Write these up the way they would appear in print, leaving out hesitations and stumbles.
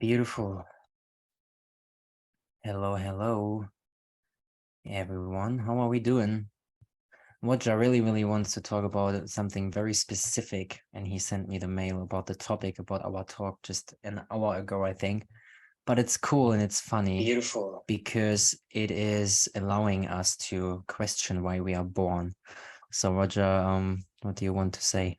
Beautiful. Hello, hello, everyone. How are we doing? Roger really wants to talk about something very specific, and he sent me the mail about the topic about our talk just an hour ago, I think. But it's cool and it's funny. Beautiful. Because it is allowing us to question why we are born. So, Roger, what do you want to say?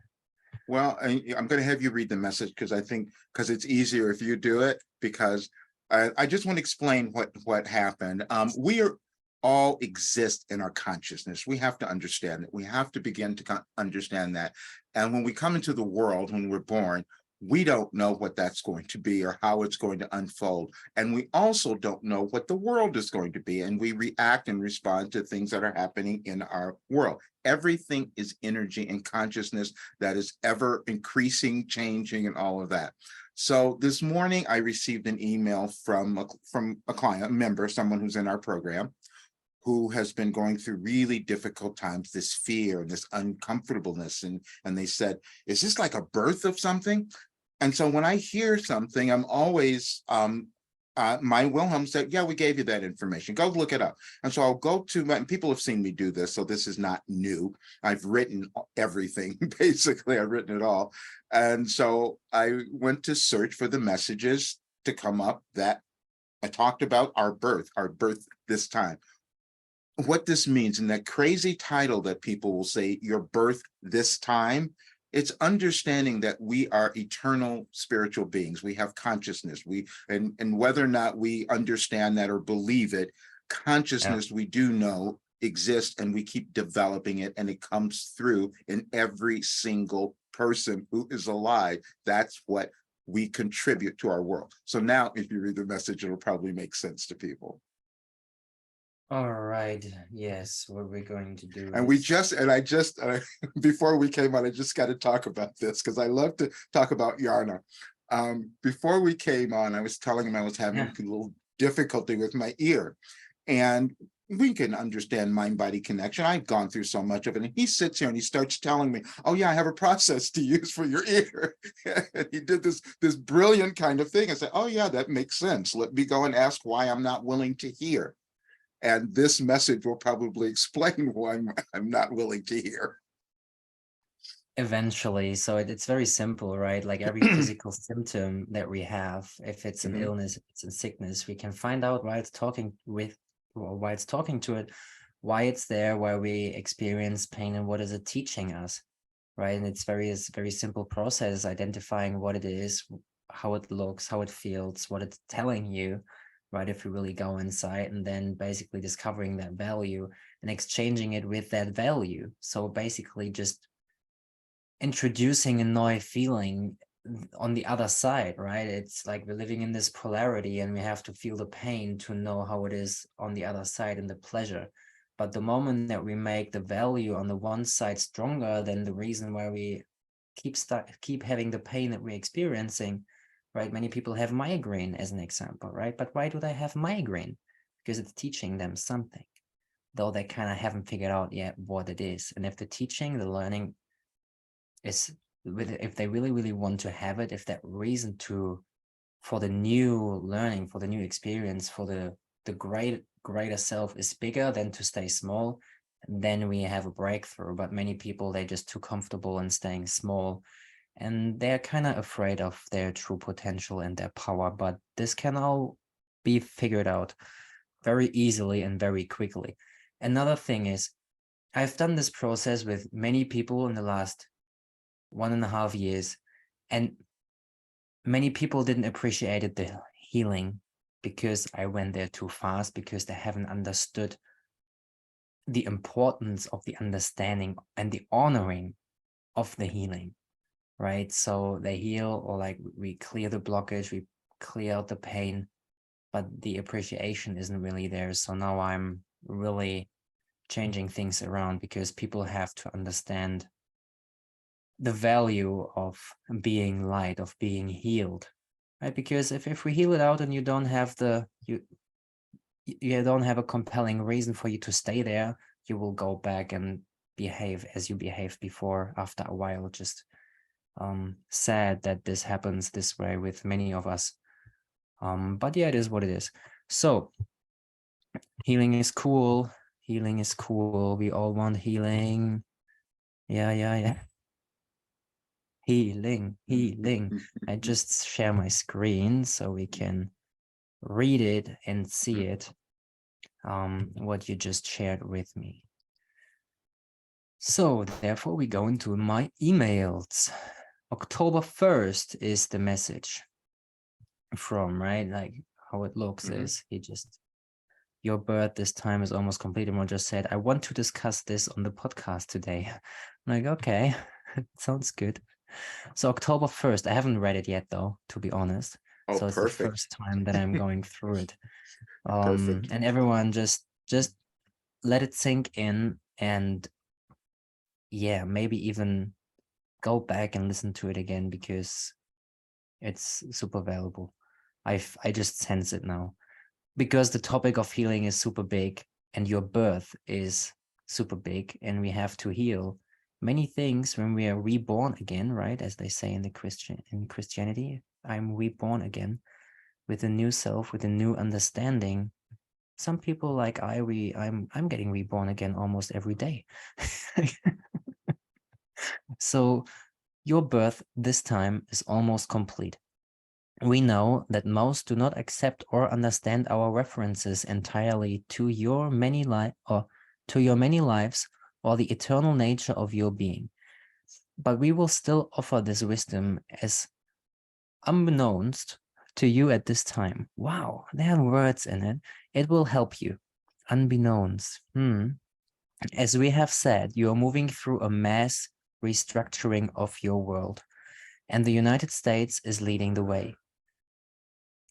Well, I'm going to have you read the message because it's easier if you do it, because I just want to explain what happened. We are all exist in our consciousness. We have to understand that. We have to begin to understand that. And when we come into the world, when we're born, we don't know what that's going to be or how it's going to unfold. And we also don't know what the world is going to be. And we react and respond to things that are happening in our world. Everything is energy and consciousness that is ever increasing, changing, and all of that. So this morning, I received an email from a client, a member, someone who's in our program, who has been going through really difficult times, this fear and this uncomfortableness. And they said, is this like a birth of something? And so when I hear something, I'm always, my Wilhelm said, yeah, we gave you that information. Go look it up. And so I'll go to and people have seen me do this, so this is not new. I've written everything, basically, I've written it all. And so I went to search for the messages to come up that I talked about our birth this time. What this means, in that crazy title that people will say, your birth this time, it's understanding that we are eternal spiritual beings. We have consciousness. And whether or not we understand that or believe it, consciousness, we do know exists, and we keep developing it, and it comes through in every single person who is alive. That's what we contribute to our world. So now if you read the message, it'll probably make sense to people. All right. Yes, what we're going to do And before we came on, I just got to talk about this because I love to talk about Yarna. Before we came on, I was telling him I was having a little difficulty with my ear. And we can understand mind-body connection. I've gone through so much of it. And he sits here and he starts telling me, oh yeah, I have a process to use for your ear. And he did this brilliant kind of thing. I said, oh yeah, that makes sense. Let me go and ask why I'm not willing to hear. And this message will probably explain why I'm not willing to hear. Eventually. So it's very simple, right? Like every physical symptom that we have, if it's an illness, if it's a sickness, we can find out why it's talking to it, why it's there, why we experience pain, and what is it teaching us, right? And it's very simple process, identifying what it is, how it looks, how it feels, what it's telling you, right? If you really go inside, and then basically discovering that value and exchanging it with that value. So basically just introducing a new feeling on the other side, right? It's like we're living in this polarity, and we have to feel the pain to know how it is on the other side, and the pleasure. But the moment that we make the value on the one side stronger than the reason why we keep having the pain that we're experiencing, right? Many people have migraine as an example, right? But why do they have migraine? Because it's teaching them something, though they kind of haven't figured out yet what it is. And if the teaching, the learning is if they really want to have it, if that reason for the new learning, for the new experience, for the greater self is bigger than to stay small, then we have a breakthrough. But many people, they're just too comfortable in staying small, and they're kind of afraid of their true potential and their power. But this can all be figured out very easily and very quickly. Another thing is, I've done this process with many people in the last 1.5 years, and many people didn't appreciate the healing because I went there too fast, because they haven't understood the importance of the understanding and the honoring of the healing, right? So they heal, or like we clear the blockage, we clear out the pain, but the appreciation isn't really there. So now I'm really changing things around, because people have to understand the value of being light, of being healed, right? Because if we heal it out and you don't have you don't have a compelling reason for you to stay there, you will go back and behave as you behaved before after a while. Just sad that this happens this way with many of us. But yeah, it is what it is. So healing is cool. Healing is cool. We all want healing. Yeah. Healing. I just share my screen so we can read it and see it. What you just shared with me. So therefore we go into my emails. October 1st is the message from, right? Like how it looks is he just, your birth this time is almost complete. And just said, I want to discuss this on the podcast today. I'm like, okay, sounds good. So October 1st, I haven't read it yet though, to be honest. Oh, So it's perfect. the first time that I'm going through it. Perfect. And everyone just let it sink in, and yeah, maybe even go back and listen to it again, because it's super valuable. I just sense it now, because the topic of healing is super big, and your birth is super big, and we have to heal many things when we are reborn again, right? As they say in Christianity, I'm reborn again with a new self, with a new understanding. Some people like I'm getting reborn again almost every day. So your birth this time is almost complete. We know that most do not accept or understand our references entirely to your many lives or the eternal nature of your being. But we will still offer this wisdom as unbeknownst to you at this time. Wow, there are words in it. It will help you. Unbeknownst. As we have said, you are moving through a mass restructuring of your world, and the United States is leading the way.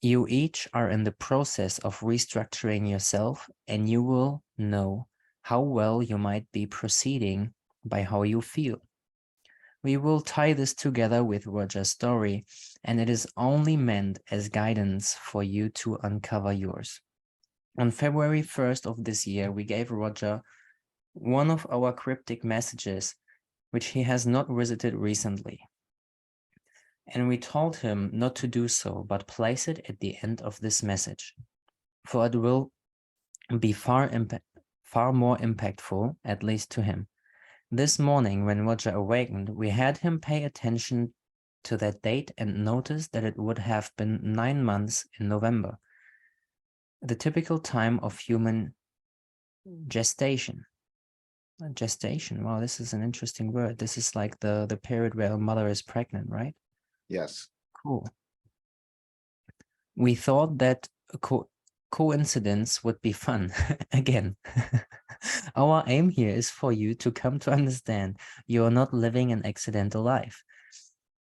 You each are in the process of restructuring yourself, and you will know how well you might be proceeding by how you feel. We will tie this together with Roger's story, and it is only meant as guidance for you to uncover yours. On February 1st of this year, we gave Roger one of our cryptic messages, which he has not visited recently. And we told him not to do so, but place it at the end of this message, for it will be far more impactful, at least to him. This morning, when Roger awakened, we had him pay attention to that date and notice that it would have been 9 months in November, the typical time of human gestation. Gestation, wow, this is an interesting word. This is like the period where a mother is pregnant, right? Yes. Cool. We thought that coincidence would be fun. Again, our aim here is for you to come to understand you are not living an accidental life.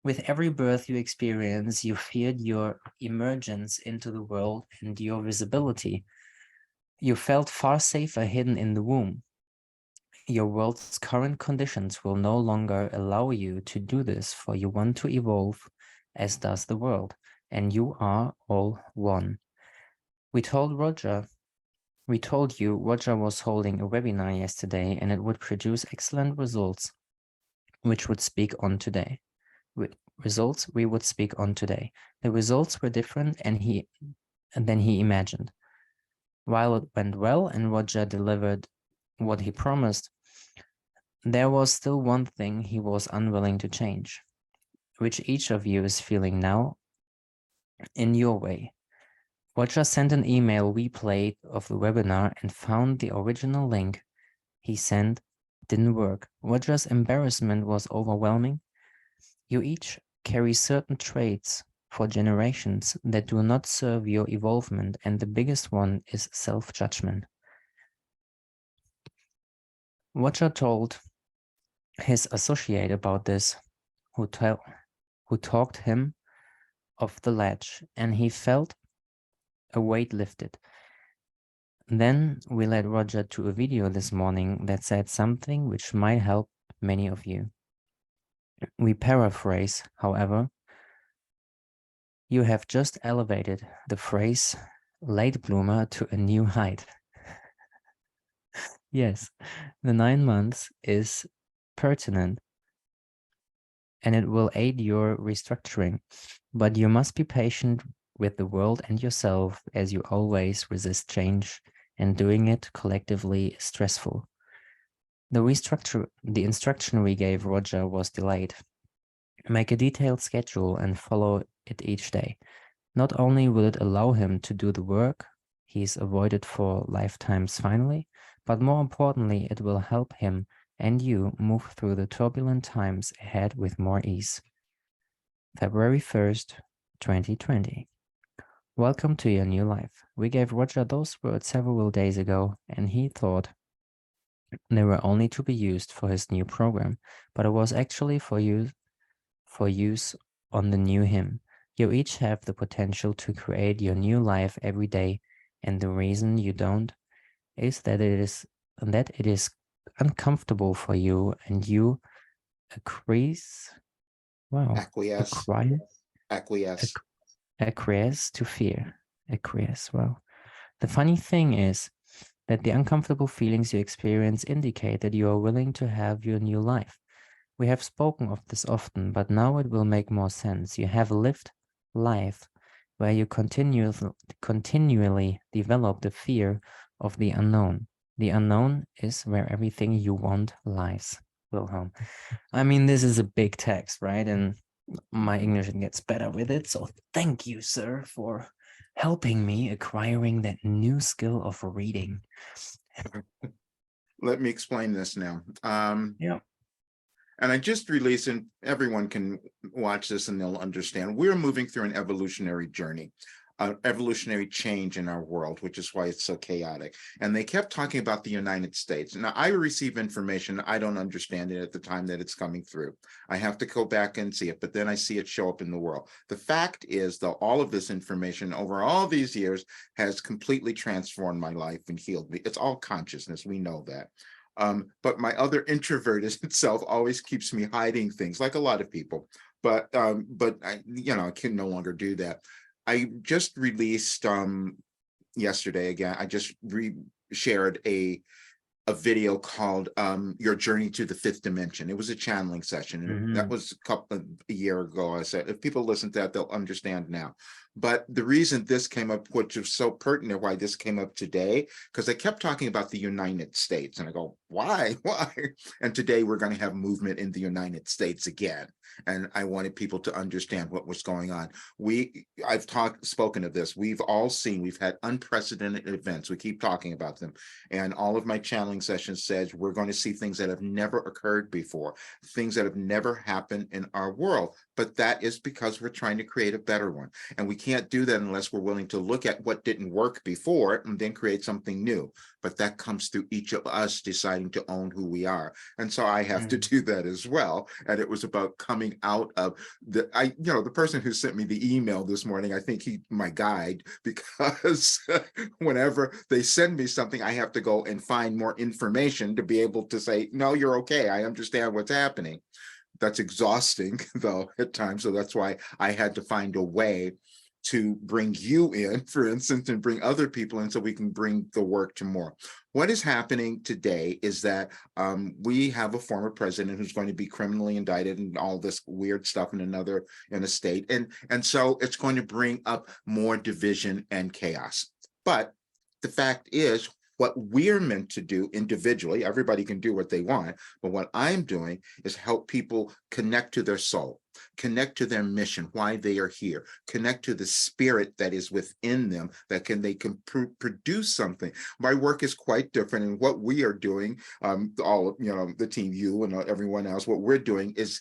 With every birth you experience, you feared your emergence into the world and your visibility. You felt far safer hidden in the womb. Your world's current conditions will no longer allow you to do this, for you want to evolve, as does the world, and you are all one. We told you Roger was holding a webinar yesterday, and it would produce excellent results, which would speak on today. Results we would speak on today. The results were different than he imagined. While it went well and Roger delivered what he promised, there was still one thing he was unwilling to change, which each of you is feeling now in your way. Roger sent an email replay of the webinar and found the original link he sent didn't work. Roger's embarrassment was overwhelming. You each carry certain traits for generations that do not serve your evolvement, and the biggest one is self-judgment. Roger told his associate about this, who talked him off the ledge, and he felt a weight lifted. Then we led Roger to a video this morning that said something which might help many of you. We paraphrase, however. You have just elevated the phrase late bloomer to a new height. Yes, the 9 months is pertinent and it will aid your restructuring, but you must be patient with the world and yourself, as you always resist change, and doing it collectively is stressful. The instruction we gave Roger was delayed. Make a detailed schedule and follow it each day. Not only will it allow him to do the work he's avoided for lifetimes finally, but more importantly, it will help him and you move through the turbulent times ahead with more ease. February 1st, 2020. Welcome to your new life. We gave Roger those words several days ago, and he thought they were only to be used for his new program, but it was actually for use on the new him. You each have the potential to create your new life every day, and the reason you don't is that it is uncomfortable for you, and you acquiesce, Acquiesce, acquiesce. acquiesce to fear. Acquiesce. Well, the funny thing is that the uncomfortable feelings you experience indicate that you are willing to have your new life. We have spoken of this often, but now it will make more sense. You have lived life where you continually develop the fear of the unknown. The unknown is where everything you want lies. Wilhelm. I mean, this is a big text, right? And my English gets better with it. So thank you, sir, for helping me acquiring that new skill of reading. Let me explain this now. Yeah. And I just released, and everyone can watch this and they'll understand. We're moving through an evolutionary journey, evolutionary change in our world, which is why it's so chaotic. And they kept talking about the United States. Now, I receive information, I don't understand it at the time that it's coming through. I have to go back and see it, but then I see it show up in the world. The fact is, though, all of this information over all these years has completely transformed my life and healed me. It's all consciousness, we know that. But my other introverted self always keeps me hiding things, like a lot of people. But I, I can no longer do that. I just released yesterday again. I just shared a video called Your Journey to the Fifth Dimension. It was a channeling session. And that was a year ago. I said, if people listen to that, they'll understand now. But the reason this came up, which is so pertinent, why this came up today, because they kept talking about the United States. And I go, why? And today we're going to have movement in the United States again. And I wanted people to understand what was going on. I've spoken of this. We've all seen, we've had unprecedented events. We keep talking about them. And all of my channeling sessions says we're going to see things that have never occurred before, things that have never happened in our world. But that is because we're trying to create a better one. And we can't do that unless we're willing to look at what didn't work before and then create something new. But that comes through each of us deciding to own who we are. And so I have to do that as well. And it was about coming out of the person who sent me the email this morning, I think he's my guide, because whenever they send me something, I have to go and find more information to be able to say, no, you're okay. I understand what's happening. That's exhausting, though, at times. So that's why I had to find a way to bring you in, for instance, and bring other people in so we can bring the work to more. What is happening today is that we have a former president who's going to be criminally indicted and all this weird stuff in a state. And so it's going to bring up more division and chaos. But the fact is, what we're meant to do individually, everybody can do what they want, but what I'm doing is help people connect to their soul, connect to their mission, why they are here, connect to the spirit that is within them, that they can produce something. My work is quite different, and what we are doing, all of, the team, you and everyone else, what we're doing is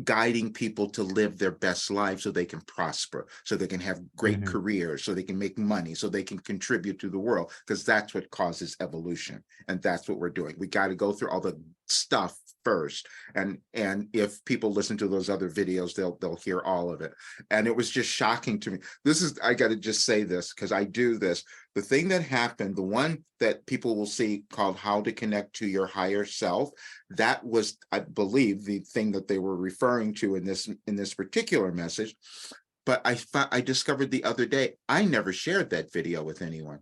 guiding people to live their best lives so they can prosper, so they can have great careers, so they can make money, so they can contribute to the world, because that's what causes evolution. And that's what we're doing. We got to go through all the stuff first. And if people listen to those other videos, they'll hear all of it. And it was just shocking to me. I got to just say this because I do this. The thing that happened, the one that people will see called How to Connect to Your Higher Self, that was, I believe, the thing that they were referring to in this particular message. But I discovered the other day, I never shared that video with anyone.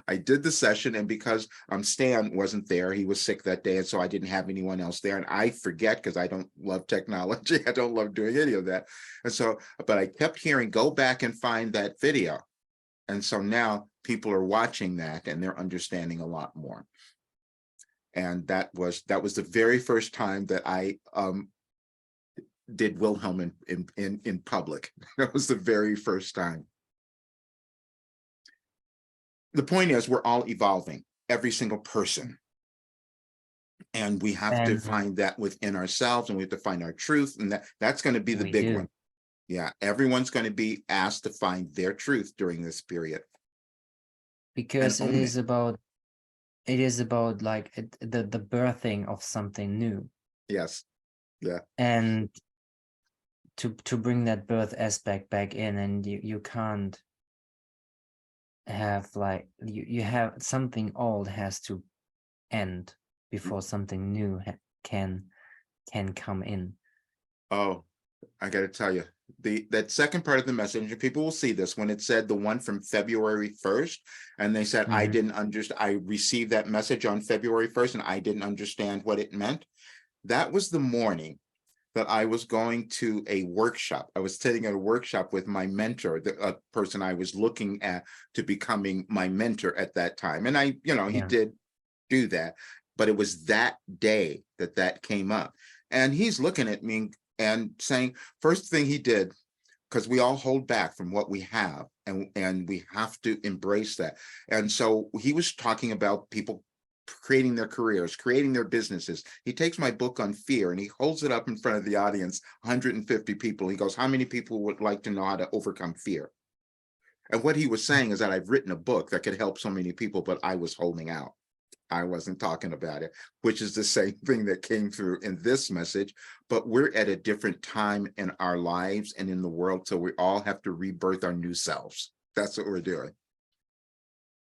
I did the session, and because Stan wasn't there, he was sick that day, and so I didn't have anyone else there. And I forget because I don't love technology. I don't love doing any of that. And so, but I kept hearing, go back and find that video. And so now people are watching that and they're understanding a lot more. And that was the very first time that I did Wilhelm in public. That was the very first time. The point is, we're all evolving, every single person. And we have to And find that within ourselves, and we have to find our truth. And that's going to be the we big do, one. Yeah, everyone's going to be asked to find their truth during this period. because And own it. it is about like the birthing of something new. Yes. Yeah. And to bring that birth aspect back in, and you can't have like you have something old has to end before something new can come in. Oh, I got to tell you, that second part of the message, and people will see this when it said the one from February 1st, and they said, I didn't understand, I received that message on February 1st, and I didn't understand what it meant. That was the morning that I was going to a workshop. I was sitting at a workshop with my mentor, the person I was looking at to becoming my mentor at that time. And I, he did do that, but it was that day that came up. And he's looking at me and saying, first thing he did, because we all hold back from what we have, and we have to embrace that. And so he was talking about people creating their careers, creating their businesses. He takes my book on fear and he holds it up in front of the audience, 150 people. He goes, how many people would like to know how to overcome fear? And what he was saying is that I've written a book that could help so many people, but I was holding out. I wasn't talking about it, which is the same thing that came through in this message. But we're at a different time in our lives and in the world. So we all have to rebirth our new selves. That's what we're doing.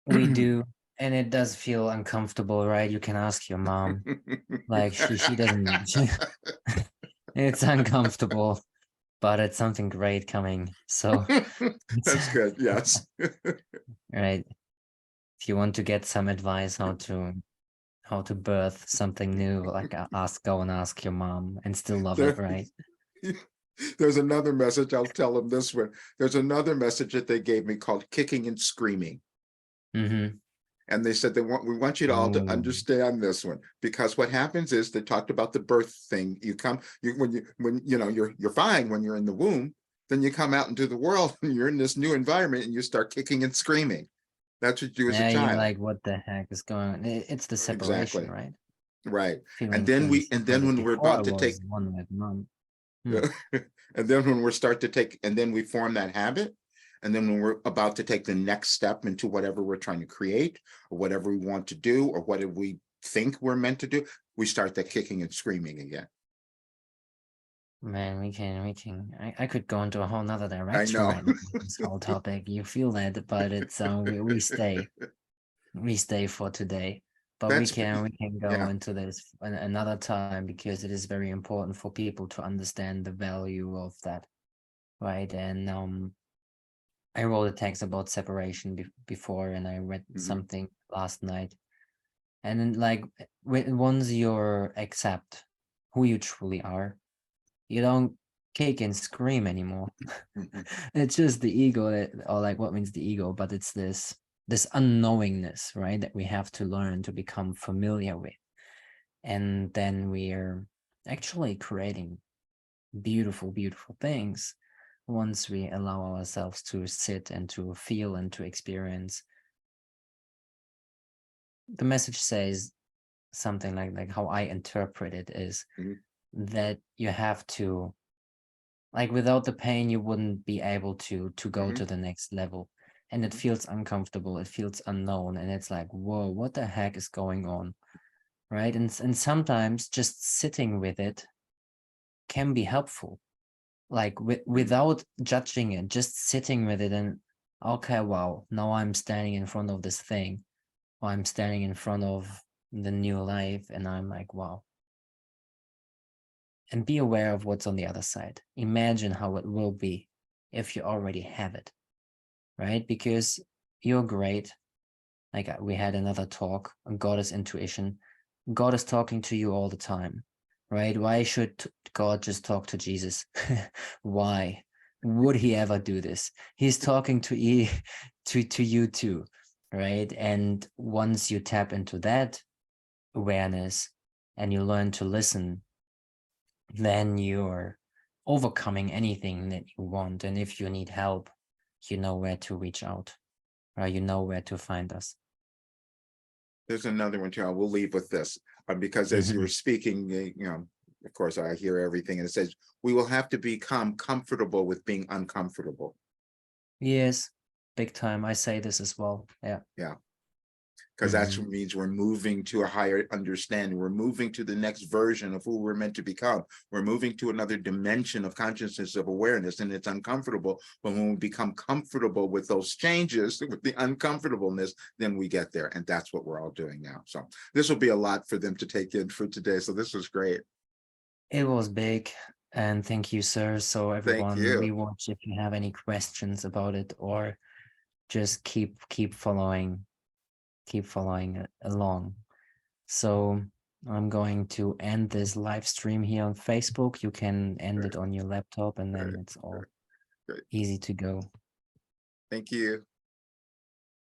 We do. And it does feel uncomfortable, right? You can ask your mom. Like she doesn't it's uncomfortable, but it's something great coming. So That's good. Yes. right. If you want to get some advice how to birth something new, like go and ask your mom and still love it, right? There's another message. I'll tell them this one. There's another message that they gave me called Kicking and Screaming. And they said we want you to all to understand this one, because what happens is they talked about the birth thing. When you're fine when you're in the womb, then you come out into the world and you're in this new environment and you start kicking and screaming. That's what you do as a child. You're like, what the heck is going on? It's the separation, Exactly. right? Right. Feeling Then when we're before about I to take was one with mom. and then when we start to take, and then we form that habit. And then when we're about to take the next step into whatever we're trying to create, or whatever we want to do, or whatever we think we're meant to do, we start that kicking and screaming again. Man, we can. I could go into a whole nother I direction know. right now with this whole topic. You feel that, but it's we stay for today. But we That's can go yeah. into this another time, because it is very important for people to understand the value of that, right? And I wrote a text about separation before, and I read something last night. And then, like, once you accept who you truly are, you don't kick and scream anymore. It's just the ego or like, what means the ego? But it's this unknowingness, right? That we have to learn to become familiar with. And then we're actually creating beautiful, beautiful things once we allow ourselves to sit and to feel and to experience. The message says something like how I interpret it is that you have to, like, without the pain, you wouldn't be able to go to the next level. And it feels uncomfortable, it feels unknown, and it's like, whoa, what the heck is going on, right? And sometimes just sitting with it can be helpful, like without judging it, just sitting with it and, okay, wow, now I'm standing in front of this thing, or I'm standing in front of the new life, and I'm like, wow. And be aware of what's on the other side. Imagine how it will be if you already have it, right? Because you're great. Like we had another talk on God is intuition. God is talking to you all the time, right? Why should God just talk to Jesus? Why would he ever do this? He's talking to to you too, right? And once you tap into that awareness and you learn to listen, then you're overcoming anything that you want. And if you need help, you know where to reach out, or you know where to find us. There's another one too. I will leave with this, because as you were speaking, of course, I hear everything, and it says we will have to become comfortable with being uncomfortable. Yes, big time. I say this as well. Yeah. Yeah. Because that means we're moving to a higher understanding. We're moving to the next version of who we're meant to become. We're moving to another dimension of consciousness, of awareness, and it's uncomfortable. But when we become comfortable with those changes, with the uncomfortableness, then we get there. And that's what we're all doing now. So this will be a lot for them to take in for today. So this was great. It was big. And thank you, sir. So Thank everyone, you. rewatch if you have any questions about it, or just keep following along. So I'm going to end this live stream here on Facebook. You can end it on your laptop, and then it's all Great. easy to go. Thank you.